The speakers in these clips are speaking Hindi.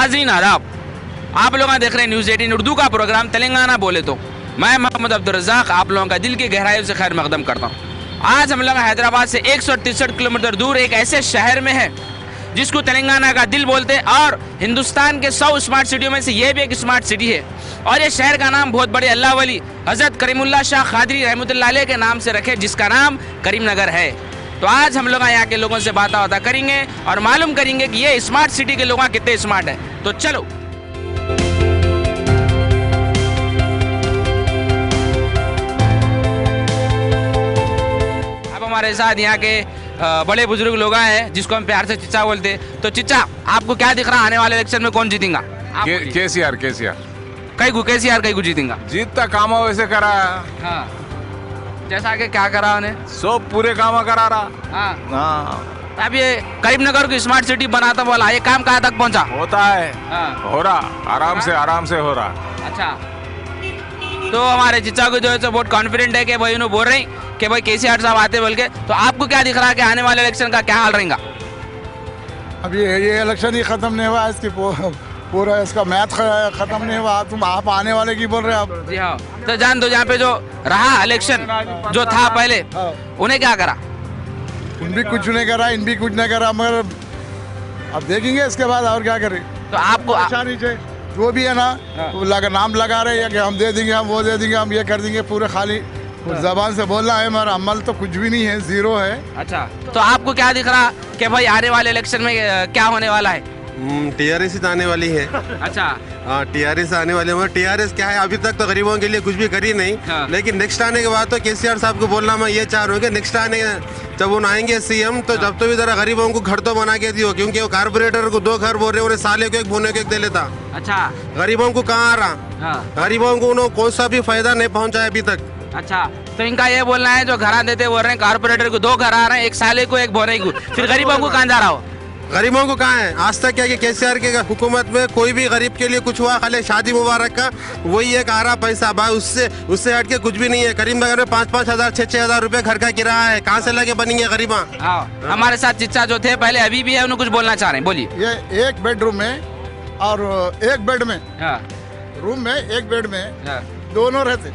नाज़रीन आदाब, आप लोग देख रहे हैं न्यूज़ 18 उर्दू का प्रोग्राम तेलंगाना बोले तो। मैं मोहम्मद अब्दुल रज़ाक आप लोगों का दिल की गहराइयों से खैर मकदम करता हूँ। आज हम लोग हैदराबाद से 163 किलोमीटर दूर एक ऐसे शहर में है जिसको तेलंगाना का दिल बोलते हैं और हिंदुस्तान के 100 स्मार्ट सिटियों में से ये भी एक स्मार्ट सिटी है। और ये शहर का नाम बहुत बड़े अल्लाह वली हज़रत करीमुल्लाह शाह क़ादरी रहमतुल्लाह अलैह के नाम से रखे, जिसका नाम करीमनगर है। तो आज हम लोग यहाँ के लोगों से बातें करेंगे और मालूम करेंगे कि ये स्मार्ट सिटी के लोग कितने स्मार्ट हैं। तो चलो अब हमारे साथ यहाँ के बड़े बुजुर्ग लोग हैं जिसको हम प्यार से चिच्चा बोलते हैं। तो चिच्चा, आपको क्या दिख रहा है आने वाले इलेक्शन में कौन जीतेगा? केसीआर कई को जीतेगा? जीतता काम वैसे करा। हाँ, जैसा कि क्या करा उन्हें सब पूरे काम करा रहा। हाँ। हाँ, अब ये करीमनगर को स्मार्ट सिटी बनाता बोला, ये काम कहाँ तक पहुँचा? होता है। हाँ। हो रहा, आराम से हो रहा। अच्छा, तो हमारे चिच्चा को जो है बहुत कॉन्फिडेंट है कि भाई उन्हें बोल रहे हैं कि भाई केसीआर साहब आते बोल के। तो आपको क्या दिख रहा है कि आने वाले इलेक्शन का क्या हाल रहेगा? अभी ये इलेक्शन ही खत्म नहीं हुआ, इसकी पूरा इसका मैच खत्म नहीं हुआ, तुम आप आने वाले की बोल रहे हैं आप? जी हाँ, तो जान दो, जहाँ पे जो रहा इलेक्शन जो था पहले, उन्हें क्या करा? उन भी कुछ नहीं करा, इन भी कुछ नहीं करा, मगर अब देखेंगे इसके बाद और क्या करें। तो आपको जो भी है ना वो नाम लगा रहे हैं कि हम दे देंगे, हम वो दे देंगे, हम ये कर देंगे, पूरे खाली जबान से बोलना है, मगर अमल तो कुछ भी नहीं है, जीरो है। अच्छा, तो आपको क्या दिख रहा कि भाई आने वाले इलेक्शन में क्या होने वाला है? टीआरएस आने वाली है। अच्छा, हाँ, टीआरएस आने वाली है। टीआरएस क्या है, अभी तक तो गरीबों के लिए कुछ भी करी नहीं। हाँ। लेकिन नेक्स्ट आने के बाद तो केसीआर साहब को बोलना मैं ये चाह रहा हूँ कि नेक्स्ट आने जब वो आएंगे सीएम, तो जब तो भी जरा गरीबों को घर तो बना के दियो, क्योंकि वो कारपोरेटर को 2 घर बोल रहे, उन्हें साले को 1 बोने को 1 दे लेता। अच्छा, गरीबों को कहाँ आ रहा? हाँ। गरीबों को उन्होंने कौन सा भी फायदा नहीं पहुँचा है अभी तक। अच्छा, तो इनका ये बोलना है जो घर देते बोल रहे हैं कारपोरेटर को 2 घर आ रहे हैं, 1 साले को 1 बोने को, फिर गरीबों को कहाँ जा रहा हो? गरीबों को कहाँ है? आज तक क्या कि केसीआर के हुकूमत में कोई भी गरीब के लिए कुछ हुआ? खाली शादी मुबारक का वही एक आ रहा पैसा, भाई उससे हट के कुछ भी नहीं है। करीमनगर में 5-5 हज़ार 6-6 हज़ार रुपए घर का किराया है, कहाँ से लगे बनेंगे गरीबा? हमारे साथ चिच्चा जो थे पहले अभी भी है, उन्हें कुछ बोलना चाह रहे हैं, बोलिए। ये 1 बेडरूम में और 1 बेड में, रूम में 1 बेड में दोनों रहते,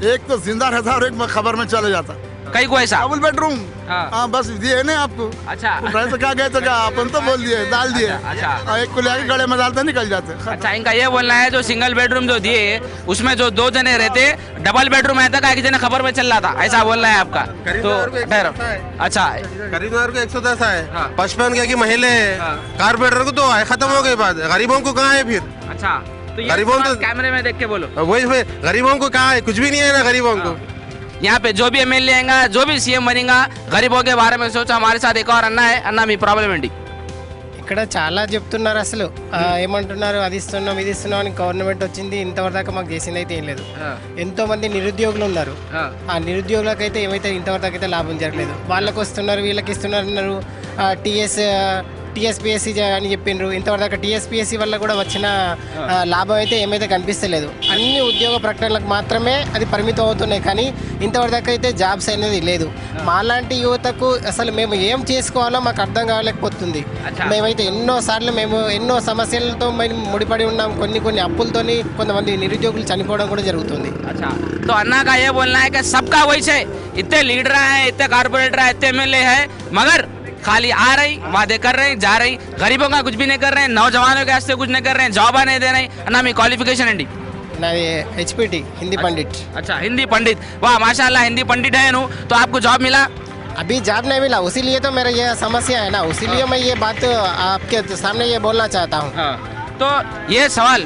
एक तो जिंदा रहता और एक में खबर में चले जाता। कई को ऐसा डबल बेडरूम। हाँ, बस दिए ना आपको। अच्छा, तो क्या गए तो क्या अपन तो बोल दिए, डाल दिए। अच्छा, एक को लेके गले में डालते निकल जाते। अच्छा, इनका ये बोलना है जो सिंगल बेडरूम जो दिए उसमें जो 2 जने रहते, डबल बेडरूम है तक 1 जने खबर में चल रहा था, ऐसा बोलना है आपका? तो अच्छा, करीमनगर को 110 है, 55 की महिला है, कारपोरेटर को 2 है, खत्म हो गई बात। गरीबों को कहाँ है फिर? अच्छा, तो गरीबों को कैमरे में देख के बोलो, वही गरीबों को कहाँ है? कुछ भी नहीं है ना गरीबों को। यहाँ पे जो भी एमएलए आएगा, जो भी सीएम बनेगा, गरीबों के बारे में सोचा। हमारे साथ एक और अन्ना है। अन्ना, మీ ప్రాబ్లం ఏంటి? ఇక్కడ చాలా చెప్తున్నారు, అసలు ఏమంటున్నారు, అది ఇస్తున్నాం ఇది ఇస్తున్నాం అని గవర్నమెంట్ వచ్చింది, ఇంతవరకు మాకు చేసింది అయితే ఏం లేదు. ఎంతో మంది నిరుద్యోగులు ఉన్నారు, ఆ నిరుద్యోగులకైతే ఏమైతే ఇంతవరకు అయితే లాభం జరగలేదు. వాళ్ళకి వస్తున్నారు, వీళ్ళకి ఇస్తున్నారు అన్నారు. టీఎస్పీఎస్సీ అని చెప్పిండ్రు, ఇంతవరకు టీఎస్పీఎస్సీ వల్ల కూడా వచ్చిన లాభం అయితే ఏమైతే కనిపిస్తలేదు. అన్ని ఉద్యోగ ప్రకటనలకు మాత్రమే అది పరిమితం అవుతున్నాయి, కానీ ఇంతవరకు అయితే జాబ్స్ అనేది లేదు. మాలాంటి యువతకు అసలు మేము ఏం చేసుకోవాలో మాకు అర్థం కాలేకపోతుంది. మేమైతే ఎన్నోసార్లు ఎన్నో సమస్యలతో మేము ముడిపడి ఉన్నాం, కొన్ని అప్పులతోని కొంతమంది నిరుద్యోగులు చనిపోవడం కూడా జరుగుతుంది. अच्छा, तो अन्ना का ये बोलना है कि सबका वही है, इतने लीडर है, इतने कारपोरेटर है, इतने एमएलए है, मगर खाली आ रही, वादे कर रहे, जा रही, गरीबों का कुछ भी नहीं कर रहे हैं, नौजवानों के वास्ते कुछ नहीं कर रहे हैं, जॉब नहीं दे रहे हैं. अन्ना, మీ क्वालिफिकेशन ఏంటి? नादी HPT, हिंदी पंडित. अच्छा, हिंदी पंडित, वाह माशाल्लाह, हिंदी पंडित है नु. तो आपको जॉब मिला? अभी जॉब नहीं मिला, उसीलिए तो मेरा ये समस्या है ना, उसीलिए मैं ये बात आपके सामने ये बोलना चाहता हूँ. तो ये सवाल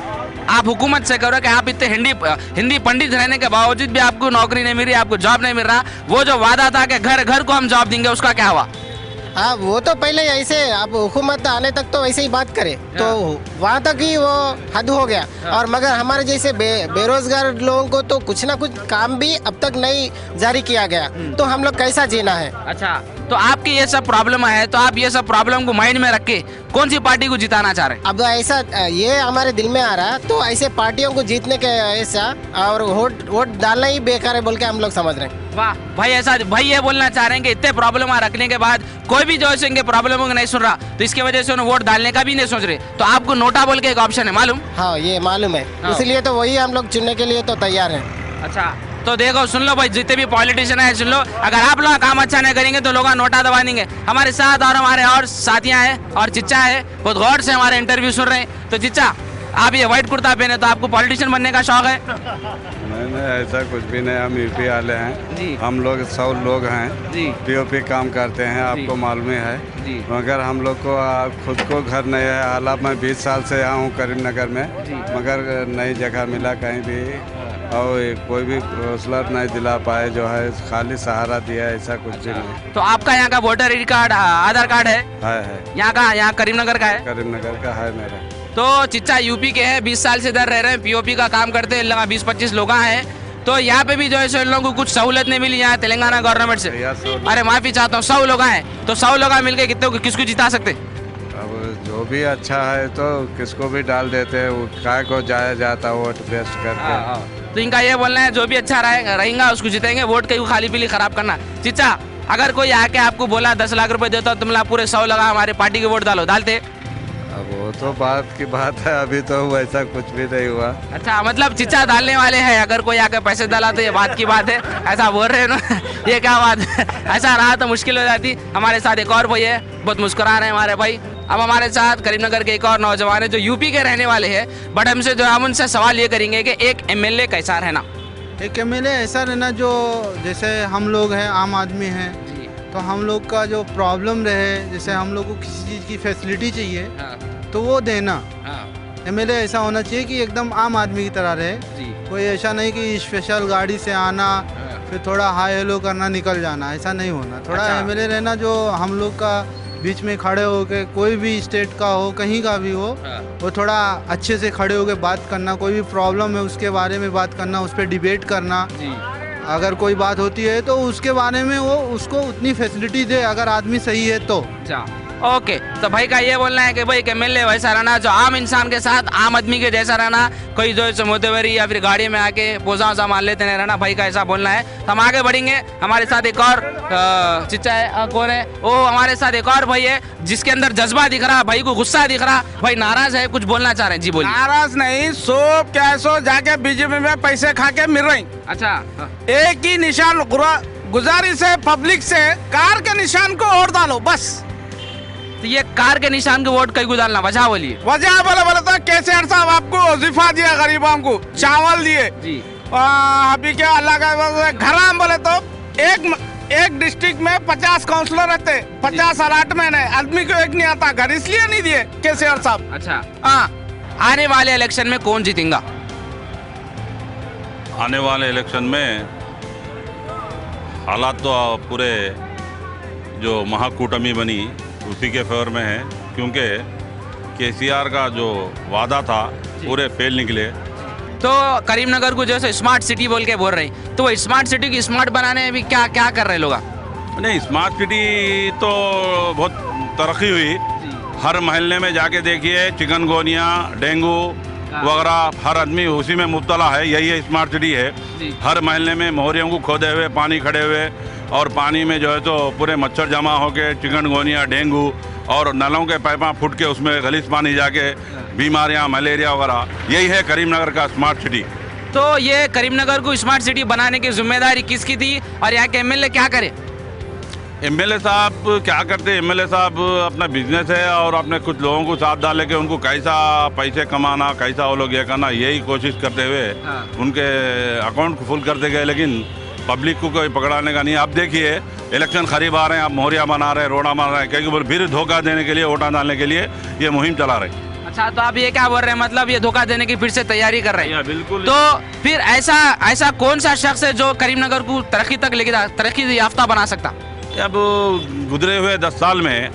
आप हुकूमत से करो कि आप इतने हिंदी पंडित रहने के बावजूद भी आपको नौकरी नहीं मिल रही, आपको जॉब नहीं मिल रहा. वो जो वादा था कि घर घर को हम जॉब देंगे, उसका क्या हुआ? हाँ, वो तो पहले ऐसे अब हुकूमत आने तक तो ऐसे ही बात करे, तो वहाँ तक ही वो हद हो गया. और मगर हमारे जैसे बेरोजगार लोगों को तो कुछ ना कुछ काम भी अब तक नहीं जारी किया गया, तो हम लोग कैसा जीना है? अच्छा, तो आपकी ये सब प्रॉब्लम है, तो आप ये सब प्रॉब्लम को माइंड में रख के कौन सी पार्टी को जिताना चाह रहे हैं? अब ऐसा ये हमारे दिल में आ रहा, तो ऐसे पार्टियों को जीतने के ऐसा और वोट डालना ही बेकार है बोल के हम लोग समझ रहे हैं। वाह भाई, ऐसा भाई ये बोलना चाह रहे हैं कि इतने प्रॉब्लम रखने के बाद कोई भी जो है इनके प्रॉब्लम को नहीं सुन रहा, तो इसकी वजह से उन्हें वोट डालने का भी नहीं सोच रहे। तो आपको नोटा बोल के एक ऑप्शन है, मालूम? हाँ, ये मालूम है, हाँ। इसलिए तो वही हम लोग चुनने के लिए तो तैयार हैं। अच्छा, तो देखो सुन लो भाई, जितने भी पॉलिटिशियन है सुन लो, अगर आप लोग काम अच्छा नहीं करेंगे तो लोग नोटा दबा देंगे। हमारे साथ और हमारे और साथियां हैं और चिच्चा है, बहुत गौर से हमारे इंटरव्यू सुन रहे हैं। तो चिच्चा, आप ये व्हाइट कुर्ता पहने तो आपको पॉलिटिशियन बनने का शौक है? नहीं, ऐसा कुछ भी नहीं। हम यूपी वाले हैं जी। हम लोग 100 लोग हैं जी। पीओपी काम करते हैं, आपको मालूम ही है जी। मगर हम लोग को खुद को घर नहीं है। हालांकि मैं 20 साल से यहाँ हूँ करीमनगर में, मगर नई जगह मिला कहीं भी और कोई भी हौसला नहीं दिला पाए, जो है खाली सहारा दिया, ऐसा कुछ भी नहीं। तो आपका यहाँ का voter I card, Aadhaar card है? यहाँ का, यहाँ करीमनगर का है? करीमनगर का है मेरा। तो चिच्चा यूपी के हैं, 20 साल से इधर रह रहे हैं, पीओपी का काम करते हैं, लगा 20-25 लोग हैं। तो यहाँ पे भी जो है सो इन लोगों को कुछ सहूलत नहीं मिली यहाँ तेलंगाना गवर्नमेंट से। अरे माफी चाहता हूँ, 100 लोग हैं, तो 100 लोग मिलके कितने किसको जिता सकते? अब जो भी अच्छा है तो किसको भी डाल देते हैं, काय को जाया जाता वोट वेस्ट करके। तो इनका ये बोलना है जो भी अच्छा रहेगा उसको जीतेंगे, वोट कहीं खाली पीली खराब करना। चिच्चा, अगर कोई आके आपको बोला 10 लाख रुपए देता तुम लोग पूरे 100 लगा हमारे पार्टी के वोट डालो, डालते? अब वो तो बात की बात है, अभी तो वैसा कुछ भी नहीं हुआ। अच्छा, मतलब चिच्चा डालने वाले हैं, अगर कोई आके पैसे डाला तो ये बात की बात है, ऐसा बोल रहे हैं ना? ये क्या बात है? ऐसा रहा तो मुश्किल हो जाती। हमारे साथ एक और भाई है, बहुत मुस्कुरा रहे हैं हमारे भाई। अब हमारे साथ करीमनगर के एक और नौजवान है जो यूपी के रहने वाले हैं, बट हमसे जो हम उनसे सवाल ये करेंगे कि एक एमएलए कैसा रहना? एक एमएलए ऐसा रहना जो, जैसे हम लोग हैं आम आदमी हैं, तो हम लोग का जो प्रॉब्लम रहे, जैसे हम लोग को किसी चीज़ की फैसिलिटी चाहिए तो वो देना। एमएलए ऐसा होना चाहिए कि एकदम आम आदमी की तरह रहे, कोई ऐसा नहीं कि स्पेशल गाड़ी से आना फिर थोड़ा हाई हेलो करना निकल जाना, ऐसा नहीं होना। थोड़ा एमएलए रहना जो हम लोग का बीच में खड़े होके, कोई भी स्टेट का हो कहीं का भी हो, वो थोड़ा अच्छे से खड़े होके बात करना, कोई भी प्रॉब्लम है उसके बारे में बात करना, उस पर डिबेट करना। अगर कोई बात होती है तो उसके बारे में वो उसको उतनी फैसिलिटी दे, अगर आदमी सही है तो। ओके, तो भाई का ये बोलना है कि भाई एमएलए वैसा रहना जो आम इंसान के साथ आम आदमी के जैसा रहना, कोई जो है मोतेवरी या फिर गाड़ी में आके पोजा वोजा मान लेते नहीं रहना। भाई का ऐसा बोलना है। तो हम आगे बढ़ेंगे, हमारे साथ एक और चिच्चा है, कौन है वो? हमारे साथ एक और भाई है जिसके अंदर जज्बा दिख रहा, भाई को गुस्सा दिख रहा, भाई नाराज है, कुछ बोलना चाह रहे हैं। जी बोलिए। नाराज नहीं, सो क्या सो जाके बीजेपी में पैसे खा के मिल रही। अच्छा, एक ही निशान गुजारिश है पब्लिक से, कार के निशान को वोट डालो बस। तो ये कार के निशान को वोट कहीं को डालना, वजह बोलिए। वजह बोले तो केसीआर साहब आपको वजीफा दिया, गरीबों को चावल दिए जी। अभी क्या अल्लाह का घर बोले तो एक डिस्ट्रिक्ट में 50 काउंसलर रहते, 50 अलॉटमेंट है, आदमी को एक नहीं आता घर, इसलिए नहीं दिए केसीआर साहब। अच्छा, हाँ, आने वाले इलेक्शन में कौन जीतेगा? आने वाले इलेक्शन में हालात तो पूरे जो महाकूटमी बनी उसी के फेवर में है, क्योंकि केसीआर का जो वादा था पूरे फेल निकले। तो करीमनगर को जैसे स्मार्ट सिटी बोल के बोल रहे हैं, तो वो स्मार्ट सिटी की स्मार्ट बनाने में भी क्या क्या कर रहे लोग? नहीं, स्मार्ट सिटी तो बहुत तरक्की हुई। हर मोहल्ले में जाके देखिए, चिकनगोनिया, डेंगू वगैरह, हर आदमी उसी में मुब्तला है। यही स्मार्ट सिटी है। हर मोहल्ले में मोहरियों को खोदे हुए, पानी खड़े हुए, और पानी में जो है तो पूरे मच्छर जमा होके चिकनगोनिया, डेंगू, और नलों के पाइपां फूट के उसमें गलीज पानी जाके बीमारियां, मलेरिया वगैरह, यही है करीमनगर का स्मार्ट सिटी। तो ये करीमनगर को स्मार्ट सिटी बनाने की जिम्मेदारी किसकी थी और यहाँ के एमएलए क्या करे? एमएलए साहब क्या करते? एमएलए साहब अपना बिजनेस है और अपने कुछ लोगों को साथ डाल के उनको कैसा पैसे कमाना, कैसा वो लोग ये करना, यही कोशिश करते हुए उनके अकाउंट को फुल करते गए, लेकिन पब्लिक को कोई पकड़ाने का नहीं। आप देखिए, इलेक्शन करीब आ रहे हैं, आप मोहरिया बना रहे हैं, रोड़ा मार रहे हैं, क्योंकि बोल फिर धोखा देने के लिए, वोटा डालने के लिए ये मुहिम चला रहे हैं। अच्छा, तो आप ये क्या बोल रहे हैं, मतलब ये धोखा देने की फिर से तैयारी कर रहे हैं? बिल्कुल। तो फिर ऐसा कौन सा शख्स है जो करीमनगर को तरक्की तक लेके तरक्की याफ्ता बना सकता? अब गुजरे हुए 10 साल में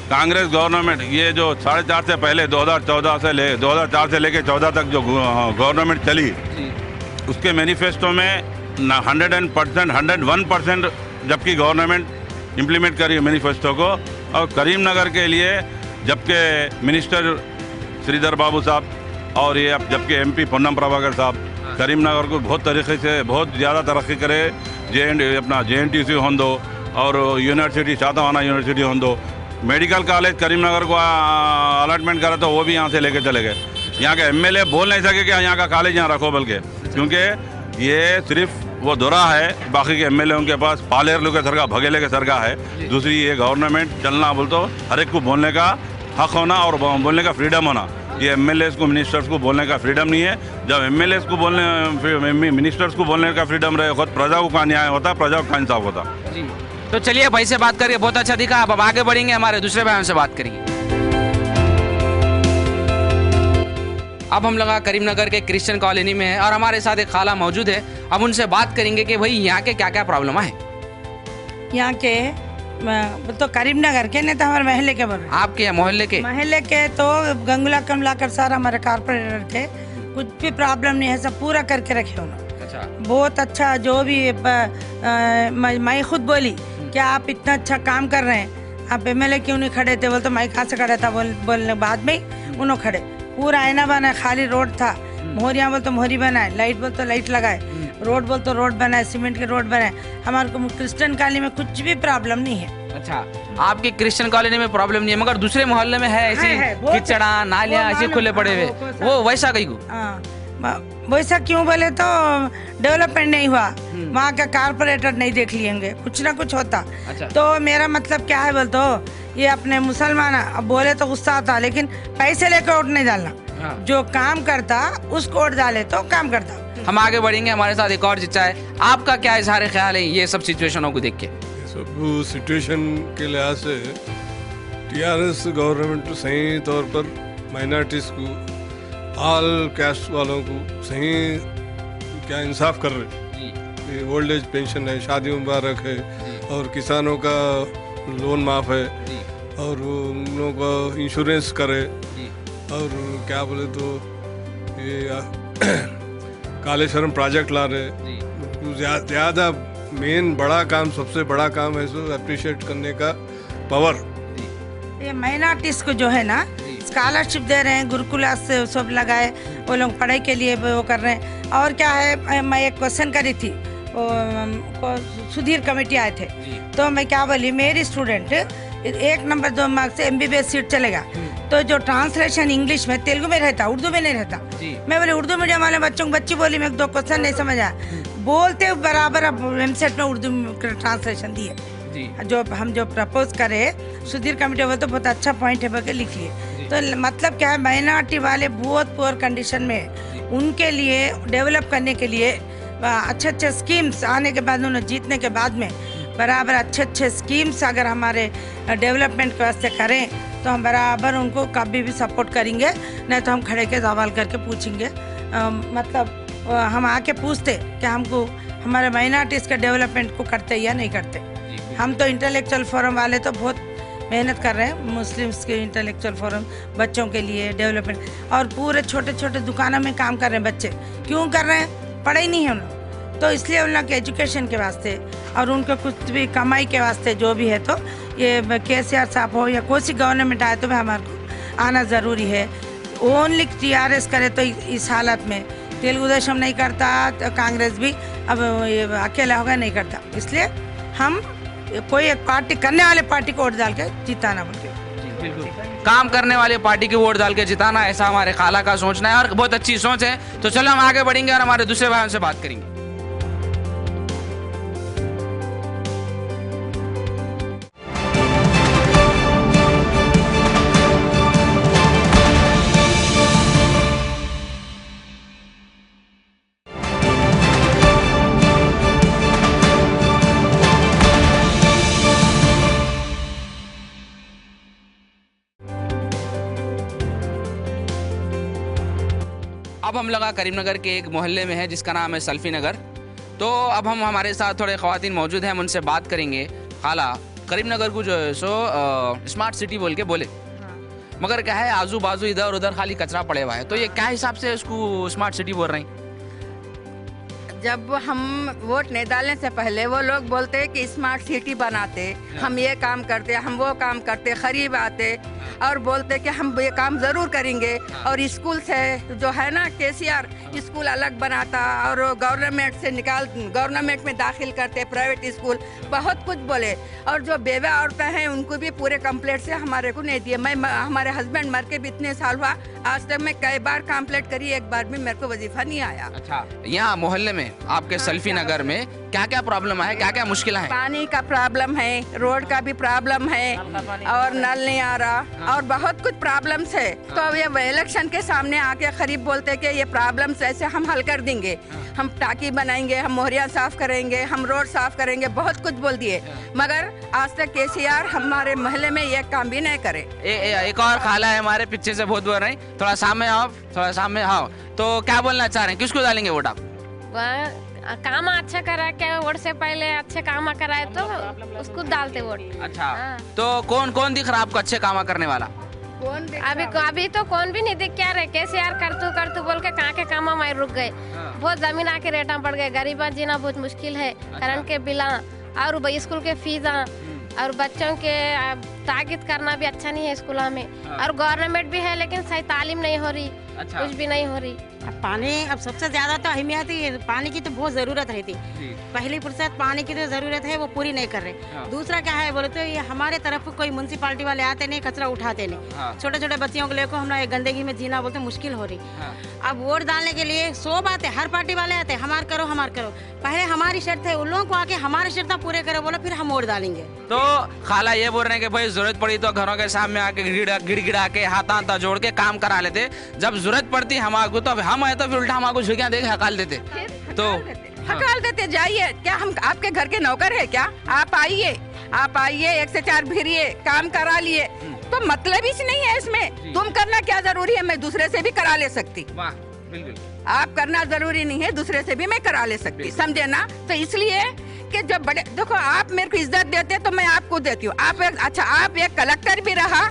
कांग्रेस गवर्नमेंट, ये जो 4.5 से पहले 2004 से लेके 14 तक जो गवर्नमेंट चली, उसके मैनिफेस्टो में 101% जबकि गवर्नमेंट इम्प्लीमेंट करी मैनिफेस्टो को। और करीमनगर के लिए जबकि मिनिस्टर श्रीधर बाबू साहब और ये अब जबकि MP पोन्नम प्रभाकर साहब करीमनगर को बहुत तरीके से बहुत ज़्यादा तरक्की करे, अपना JNTC हों दो और यूनिवर्सिटी शाहजहाना यूनिवर्सिटी हों दो, मेडिकल कॉलेज करीमनगर को अलॉटमेंट करा तो वो भी यहाँ से लेके चले गए। यहाँ के MLA बोल नहीं सके कि यहाँ का कॉलेज यहाँ रखो, बल्कि क्योंकि ये सिर्फ वो दौरा है, बाकी के MLA उनके पास पालेर के सरकार भगेले के सरकार है। दूसरी ये गवर्नमेंट चलना बोल तो हर एक को बोलने का हक होना और बोलने का फ्रीडम होना। ये MLAs को मिनिस्टर्स को बोलने का फ्रीडम नहीं है। जब MLAs को बोलने मिनिस्टर्स को बोलने का फ्रीडम रहे, खुद प्रजा को का न्याय होता, प्रजा को का इंसाफ होता। जी तो चलिए भाई से बात करके बहुत अच्छा दिखा। अब आगे बढ़ेंगे, हमारे दूसरे भाइयों से बात करेंगे। अब हम लोग करीमनगर के क्रिश्चियन कॉलोनी में है और हमारे साथ एक खाला मौजूद है। अब उनसे बात करेंगे कि भाई यहाँ के क्या क्या प्रॉब्लम है। यहाँ के तो करीमनगर के नहीं तो हमारे मोहल्ले के बोल रहे हैं। आपके मोहल्ले के तो गंगुला कमलाकर सर हमारे कारपोरेटर थे, कुछ भी प्रॉब्लम नहीं है, सब पूरा करके रखे उन्होंने। अच्छा, बहुत अच्छा। जो भी मैं खुद बोली कि आप इतना अच्छा काम कर रहे हैं, आप MLA क्यों नहीं खड़े थे? बोल तो मैं कहाँ से खड़ा था, बोलने बाद में उन्होंने खड़े। पूरा आईना बना, खाली रोड था, मोहरियाँ बोल तो मोहरी बनाए, लाइट बोल तो लाइट लगाए, रोड बोल तो रोड बनाए, सीमेंट के रोड बनाए। हमारे को क्रिश्चियन कॉलोनी में कुछ भी प्रॉब्लम नहीं है। अच्छा, आपकी क्रिश्चियन कॉलोनी में प्रॉब्लम नहीं है, मगर दूसरे मोहल्ले में है ऐसी कीचड़ा नालियाँ ऐसे खुले पड़े हुए, वो वैसा कहीं को वैसा क्यों बोले तो डेवलपमेंट नहीं हुआ, वहाँ का कारपोरेटर नहीं देख लिएंगे, कुछ ना कुछ होता। अच्छा। तो मेरा मतलब क्या है बोल तो ये अपने मुसलमान अब बोले तो गुस्सा आता, लेकिन पैसे लेकर वोट नहीं डालना। जो काम करता उसको वोट डाले तो काम करता। हम आगे बढ़ेंगे, हमारे साथ एक और चीज़ है। आपका क्या इजहार ख्याल है ये सब सिचुएशनों को देख के? सब सिचुएशन के लिहाज से TRS गवर्नमेंट सही तौर पर माइनॉरिटीज़ को, ऑल कास्ट वालों को सही क्या इंसाफ कर रहे। ओल्ड एज पेंशन है, शादी मुबारक है, और किसानों का लोन माफ़ है, और उन लोगों का इंश्योरेंस करे, और क्या बोले तो ये कालेश्वरम प्रोजेक्ट ला रहे। ज़्यादा मेन बड़ा काम, सबसे बड़ा काम है सो अप्रिशिएट करने का पावर। ये माइनॉरिटीज़ को जो है ना स्कॉलरशिप दे रहे हैं, गुरुकुला से सब लगाए, वो लोग पढ़ाई के लिए वो कर रहे हैं। और क्या है, मैं एक क्वेश्चन करी थी, सुधीर कमेटी आए थे, तो मैं क्या बोली, मेरी स्टूडेंट 1 नंबर 2 मार्क्स से MBBS सीट चलेगा, तो जो ट्रांसलेशन इंग्लिश में तेलुगु में रहता, उर्दू में नहीं रहता। मैं बोले उर्दू मीडियम वाले बच्चों को, बच्ची बोली मैं 2 क्वेश्चन नहीं समझा, बोलते बराबर अब MCET में उर्दू ट्रांसलेशन दिए। जो हम जो प्रपोज करे सुधीर कमेटी वो तो बहुत अच्छा पॉइंट है बल्कि लिख लिए। तो मतलब क्या है, माइनॉरिटी वाले बहुत पुअर कंडीशन में, उनके लिए डेवलप करने के लिए अच्छे अच्छे स्कीम्स आने के बाद, उन्हें जीतने के बाद में बराबर अच्छे अच्छे स्कीम्स अगर हमारे डेवलपमेंट के वास्ते करें तो हम बराबर उनको कभी भी सपोर्ट करेंगे। नहीं तो हम खड़े के सवाल करके पूछेंगे, मतलब हम आके पूछते कि हमको हमारे माइनॉरिटीज़ के डेवलपमेंट को करते या नहीं करते। हम तो इंटेलेक्चुअल फोरम वाले तो बहुत मेहनत कर रहे हैं, मुस्लिम्स के इंटेलेक्चुअल फोरम बच्चों के लिए डेवलपमेंट, और पूरे छोटे छोटे दुकानों में काम कर रहे हैं बच्चे। क्यों कर रहे हैं? पढ़ाई नहीं है उन लोग, तो इसलिए उन लोग के एजुकेशन के वास्ते और उनके कुछ भी कमाई के वास्ते जो भी है, तो ये KCR साहब हो या कोई सी गवर्नमेंट आए तो भी हमारे को आना ज़रूरी है। ओनली TRS करे तो इस हालत में तेलुगु देशम नहीं करता, तो कांग्रेस भी अब अकेला होगा नहीं करता। इसलिए हम कोई एक पार्टी, करने वाले पार्टी को वोट डाल के जिताना, बोल के काम करने वाले पार्टी की वोट डाल के जिताना, ऐसा हमारे खाला का सोचना है और बहुत अच्छी सोच है। तो चलो हम आगे बढ़ेंगे और हमारे दूसरे भाइयों से बात करेंगे। अब हम लगा करीमनगर के एक मोहल्ले में है जिसका नाम है सल्फी नगर। तो अब हम हमारे साथ थोड़े ख़वातीन मौजूद हैं, हम उनसे बात करेंगे। खाला, करीमनगर को जो है सो स्मार्ट सिटी बोल के बोले, मगर क्या है आजू बाजू इधर उधर खाली कचरा पड़े हुआ है, तो ये क्या हिसाब से इसको स्मार्ट सिटी बोल रहे हैं? जब हम वोट नहीं डालने से पहले वो लोग बोलते कि स्मार्ट सिटी बनाते, हम ये काम करते, हम वो काम करते, गरीब आते और बोलते कि हम ये काम ज़रूर करेंगे। और स्कूल से जो है ना केसीआर स्कूल अलग बनाता और गवर्नमेंट से गवर्नमेंट में दाखिल करते, प्राइवेट स्कूल, बहुत कुछ बोले। और जो बेवा औरतें हैं उनको भी पूरे कंप्लेंट से हमारे को नहीं दिए। मैं हमारे हस्बैंड मर के भी इतने साल हुआ, आज तक मैं कई बार कंप्लेंट करी, एक बार भी मेरे को वजीफा नहीं आया। अच्छा, यहाँ मोहल्ले में आपके सल्फी नगर में क्या क्या प्रॉब्लम है, क्या क्या मुश्किल है? पानी का प्रॉब्लम है, रोड का भी प्रॉब्लम है और नल नहीं आ रहा और बहुत कुछ प्रॉब्लम्स है। तो ये इलेक्शन के सामने आके गरीब बोलते कि ये प्रॉब्लम्स ऐसे हम हल कर देंगे, हम टाकी बनाएंगे, हम मोहरिया साफ करेंगे, हम रोड साफ करेंगे, बहुत कुछ बोल दिए, मगर आज तक केसीआर हमारे मोहल्ले में ये काम भी नहीं करे। एक और खाला है हमारे पीछे से बहुत बोल रहे हैं, थोड़ा सामने आओ, थोड़ा सामने आओ। तो क्या बोलना चाह रहे हैं, किसको डालेंगे वोट आप? काम अच्छा करा के वोट से पहले अच्छे काम कराए तो उसको डालते वोट। अच्छा, तो कौन कौन दिख रहा है आपको अच्छे काम करने वाला? अभी तो कौन भी नहीं दिख क्या रहे। केसीआर करतू बोल के कहाँ के काम में रुक गए। बहुत जमीन आके रेटा बढ़ गए, गरीबा जीना बहुत मुश्किल है। करंट के बिला और स्कूल के फीसा और बच्चों के ताकीद करना भी अच्छा नहीं है स्कूलों में। और गवर्नमेंट भी है लेकिन सही तालीम नहीं हो रही, कुछ भी नहीं हो रही। अब पानी, अब सबसे ज्यादा तो अहमियत ही पानी की तो बहुत जरूरत रहती। पहली फुर्सत पानी की तो जरूरत है, वो पूरी नहीं कर रहे। दूसरा क्या है बोले तो ये हमारे तरफ कोई म्युनिसिपालिटी वाले आते नहीं, कचरा उठाते नहीं। छोटे छोटे बच्चियों को लेकर हमारा गंदगी में जीना बोलते मुश्किल हो रही। अब वोट डालने के लिए 100 बातें, हर पार्टी वाले आते हमार करो हमार करो। पहले हमारी शर्त है, उन लोगों को आके हमारी शर्त पूरे करो बोलो, फिर हम वोट डालेंगे। तो खाला ये बोल रहे हैं कि भाई जरूरत पड़ी तो घरों के सामने आके गिड़गिड़ा के हाथा जोड़ के काम करा लेते, जब जरूरत पड़ती हमारे तो हम आए तो फिर उल्टा हमारे झुकियां देके हकाल देते। तो हकाल देते, जाइए, क्या हम आपके घर के नौकर है क्या? आप आइए 1 से 4 फिरिए, काम करा लिए, तो मतलब ही नहीं है इसमें। तुम करना क्या जरूरी है, मैं दूसरे से भी करा ले सकती। बिल्कुल, आप करना जरूरी नहीं है, दूसरे से भी मैं करा ले सकती, समझे ना? तो इसलिए कि जब बड़े देखो, आप मेरे को इज्जत देते तो मैं आपको देती हूँ। आप एक कलेक्टर भी रहा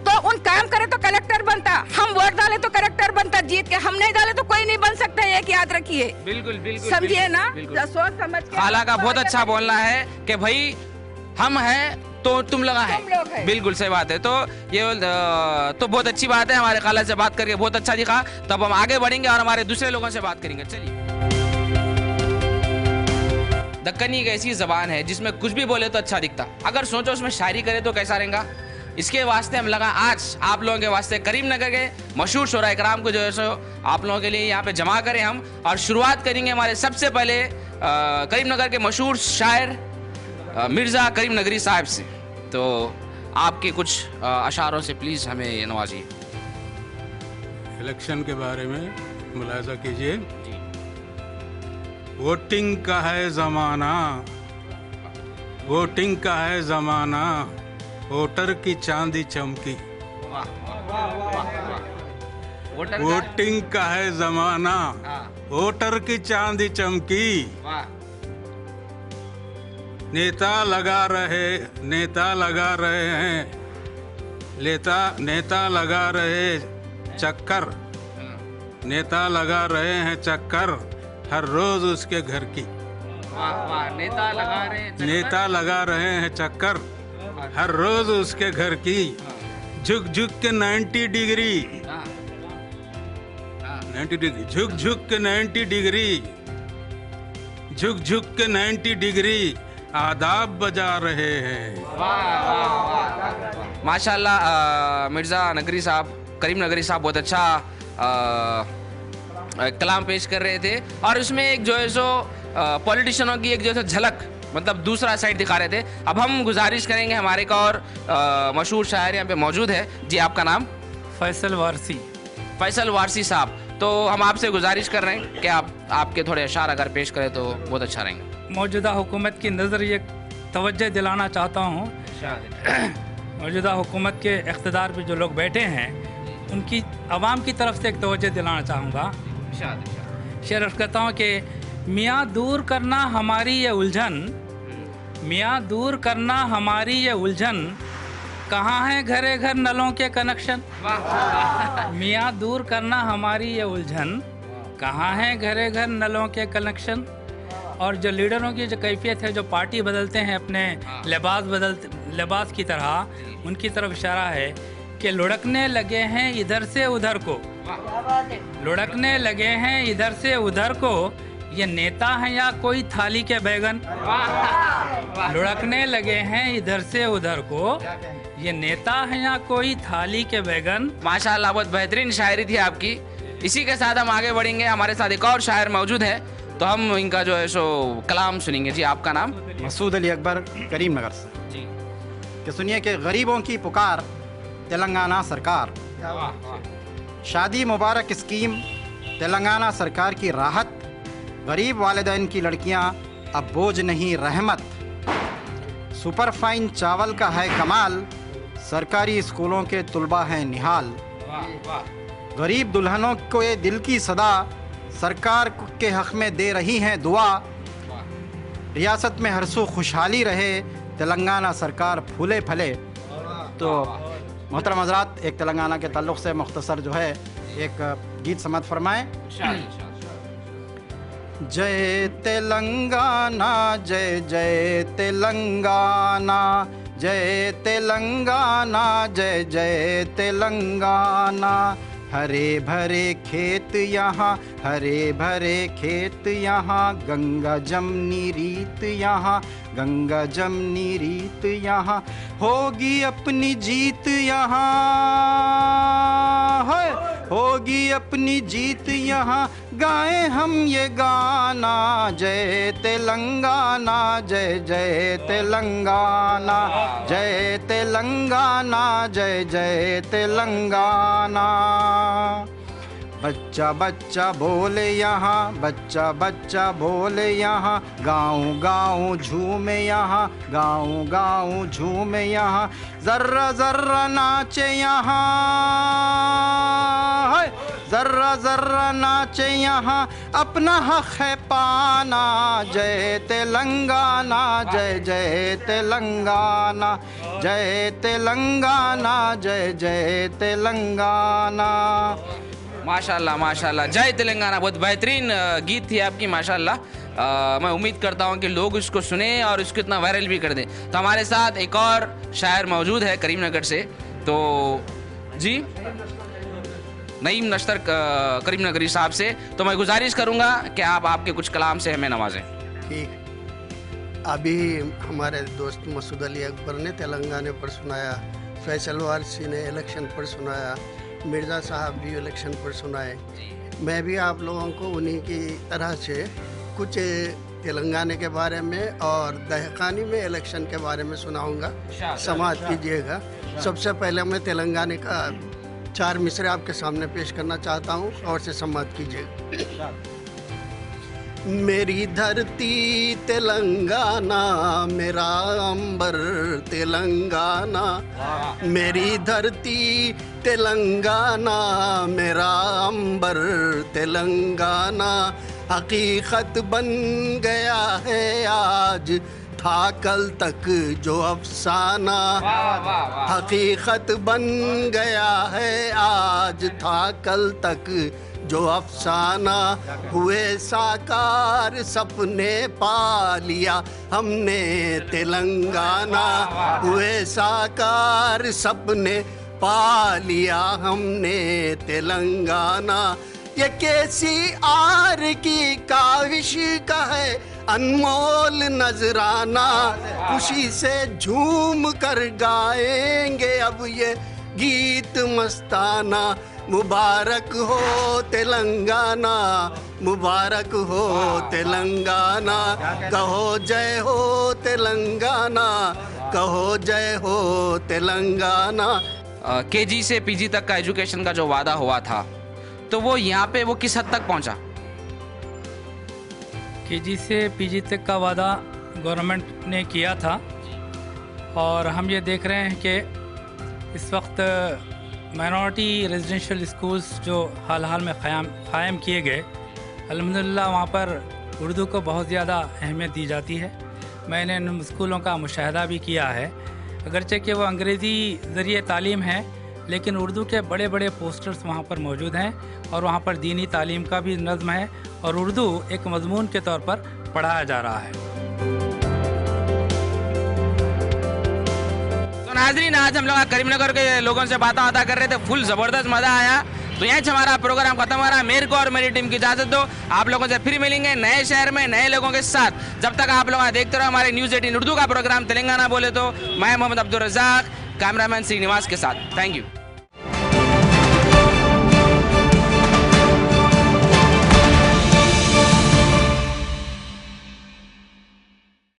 तो उन काम करे तो कलेक्टर बनता, हम वोट डाले तो कलेक्टर बनता जीत के, हम नहीं डाले तो कोई नहीं बन सकता, एक याद रखिए। बिल्कुल बिल्कुल, समझिए ना? सोच समझ के खाला का बहुत अच्छा बोलना है कि भाई हम हैं तो तुम लगा है। बिल्कुल सही बात है। तो ये तो बहुत अच्छी बात है, हमारे खाला से बात करके बहुत अच्छा दिखा। तब हम आगे बढ़ेंगे और हमारे दूसरे लोगों से बात करेंगे। चलिए, दक्कनी एक ऐसी जबान है जिसमें कुछ भी बोले तो अच्छा दिखता, अगर सोचो उसमें शायरी करे तो कैसा रहेगा। इसके वास्ते हम लगा आज आप लोगों के वास्ते करीमनगर के मशहूर शोरा इकराम को जो है सो आप लोगों के लिए यहाँ पे जमा करें हम, और शुरुआत करेंगे हमारे सबसे पहले करीमनगर के मशहूर शायर मिर्ज़ा करीम नगरी साहब से। तो आपके कुछ अशारों से प्लीज़ हमें नवाजिए। इलेक्शन के बारे में मुलाजा कीजिए। वोटिंग का है ज़माना, वोटिंग का है ज़माना, वोटर की चांदी चमकी। वोटिंग का है ज़माना, वोटर की चांदी चमकी। नेता लगा रहे हैं, नेता लगा रहे चक्कर, नेता लगा रहे हैं चक्कर हर रोज उसके घर की। नेता लगा रहे हैं चक्कर हर रोज उसके घर की। झुक झुक के 90 डिग्री, 90 डिग्री, झुक झुक के 90 डिग्री, झुक झुक के 90 डिग्री आदाब बजा रहे हैं। माशाल्लाह मिर्ज़ा नगरी साहब, करीम नगरी साहब बहुत अच्छा कलाम पेश कर रहे थे, और उसमें एक जो है सो पॉलिटिशियनों की एक जो है झलक, मतलब दूसरा साइड दिखा रहे थे। अब हम गुजारिश करेंगे, हमारे एक और मशहूर शायर यहाँ पे मौजूद है। जी, आपका नाम? फैसल वारसी। फैसल वारसी साहब, तो हम आपसे गुजारिश कर रहे हैं कि आप आपके थोड़े अशार अगर पेश करें तो बहुत अच्छा रहेगा। मौजूदा हुकूमत की नज़र ये तवज्जो दिलाना चाहता हूँ, मौजूदा हुकूमत के इक़्तिदार पे जो लोग बैठे हैं उनकी आवाम की तरफ से एक तवज्जो दिलाना चाहूँगा। शेर कहता हूँ कि मियाँ दूर करना हमारी ये उलझन, मियाँ दूर करना हमारी ये उलझन, कहाँ है घरे घर नलों के कनेक्शन। मियाँ दूर करना हमारी ये उलझन, कहाँ हैं घरे घर नलों के कनेक्शन? और जो लीडरों की जो कैफियत है, जो पार्टी बदलते हैं अपने लिबास की तरह, उनकी तरफ इशारा है कि लुढ़कने लगे हैं इधर से उधर को, लुढ़कने लगे हैं इधर से उधर को, ये नेता हैं या कोई थाली के बैगन? लुढ़कने लगे हैं इधर से उधर को, ये नेता हैं या कोई थाली के बैगन? माशाल्लाह, बहुत बेहतरीन शायरी थी आपकी। इसी के साथ हम आगे बढ़ेंगे। हमारे साथ एक और शायर मौजूद है, तो हम इनका जो है सो कलाम सुनेंगे। जी, आपका नाम? मसूद अली अकबर, करीम नगर से। जी, कि सुनिए कि गरीबों की पुकार तेलंगाना सरकार, शादी मुबारक स्कीम तेलंगाना सरकार की राहत, गरीब वालिदैन की लड़कियां अब बोझ नहीं रहमत, सुपर फाइन चावल का है कमाल, सरकारी स्कूलों के तुलबा हैं निहाल, गरीब दुल्हनों को ये दिल की सदा सरकार के हक़ में दे रही हैं दुआ, रियासत में हर सू खुशहाली रहे, तेलंगाना सरकार फूले फले। तो मोहतरम हज़रात, एक तेलंगाना के ताल्लुक़ से मुख्तसर जो है एक गीत समात फरमाएँ। जय तेलंगाना, जय जय तेलंगाना, जय तेलंगाना, जय जय तेलंगाना, हरे भरे खेत यहाँ, हरे भरे खेत यहाँ, गंगा जमनी रीत यहाँ, गंगा जमनी रीत यहाँ, होगी अपनी जीत यहाँ, है होगी अपनी जीत यहाँ, गाएं हम ये गाना, जय तेलंगाना, जय जय तेलंगाना, जय तेलंगाना, जय जय तेलंगाना। बच्चा बच्चा बोले यहाँ, बच्चा बच्चा बोले यहाँ, गाँव गाँव झूमे यहाँ, गाँव गाँव झूमे यहाँ, जर्रा जर्रा नाचे यहाँ, जर्रा जर्रा नाचे यहाँ, अपना हक है पाना, जय तेलंगाना, जय जय तेलंगाना, जय तेलंगाना, जय जय तेलंगाना। माशाल्लाह माशाल्लाह, जय तेलंगाना। बहुत बेहतरीन गीत थी आपकी माशाल्लाह। मैं उम्मीद करता हूं कि लोग इसको सुने और इसको इतना वायरल भी कर दें। तो हमारे साथ एक और शायर मौजूद है करीमनगर से, तो जी नईम नश्तर करीमनगरी साहब से, तो मैं गुजारिश करूंगा कि आप आपके कुछ कलाम से हमें नवाजें। ठीक, अभी हमारे दोस्त मसूद अली अकबर ने तेलंगाना पर सुनाया, फैसल वारसी ने इलेक्शन पर सुनाया, मिर्ज़ा साहब भी इलेक्शन पर सुनाए। मैं भी आप लोगों को उन्हीं की तरह से कुछ तेलंगाना के बारे में और दहकानी में इलेक्शन के बारे में सुनाऊंगा, समाज कीजिएगा। सबसे पहले मैं तेलंगाना का 4 मिसरे आपके सामने पेश करना चाहता हूँ और से समाज कीजिएगा। मेरी धरती तेलंगाना, मेरा अंबर तेलंगाना, मेरी धरती तेलंगाना, मेरा अंबर तेलंगाना, हकीकत बन गया है आज, था कल तक जो अफसाना, हकीकत बन गया है आज, था कल तक जो अफसाना, हुए साकार सपने पा लिया हमने तेलंगाना, हुए साकार सपने पा लिया हमने तेलंगाना, ये कैसी आर की काविश का है अनमोल नजराना, खुशी से झूम कर गाएंगे अब ये गीत मस्ताना, मुबारक हो तेलंगाना, मुबारक हो तेलंगाना, कहो जय हो तेलंगाना, कहो जय हो तेलंगाना। केजी से पीजी तक का एजुकेशन का जो वादा हुआ था, तो वो यहाँ पे वो किस हद तक पहुँचा? केजी से पीजी तक का वादा गवर्नमेंट ने किया था, और हम ये देख रहे हैं कि इस वक्त माइनॉरिटी रेजिडेंशियल स्कूल्स जो हाल में क़ायम किए गए, अल्हम्दुलिल्लाह वहाँ पर उर्दू को बहुत ज़्यादा अहमियत दी जाती है। मैंने इन स्कूलों का मुशाहिदा भी किया है, अगरचे कि वो अंग्रेज़ी ज़रिए तालीम है, लेकिन उर्दू के बड़े बड़े पोस्टर्स वहाँ पर मौजूद हैं और वहाँ पर दीनी तालीम का भी नज़्म है और उर्दू एक मजमून के तौर पर पढ़ाया जा रहा है। तो नाज़रीन, आज हम लोग करीमनगर के लोगों से बातें कर रहे थे, फुल ज़बरदस्त मज़ा आया। तो यहीं से हमारा प्रोग्राम खत्म हो रहा है। मेरे को और मेरी टीम की इजाज़त दो। आप लोगों से फिर मिलेंगे नए शहर में नए लोगों के साथ। जब तक आप लोग देखते रहो हमारे न्यूज़ 18 उर्दू का प्रोग्राम तेलंगाना बोले तो। मैं मोहम्मद अब्दुल रज़ाक, कैमरामैन श्रीनिवास के साथ। Thank you.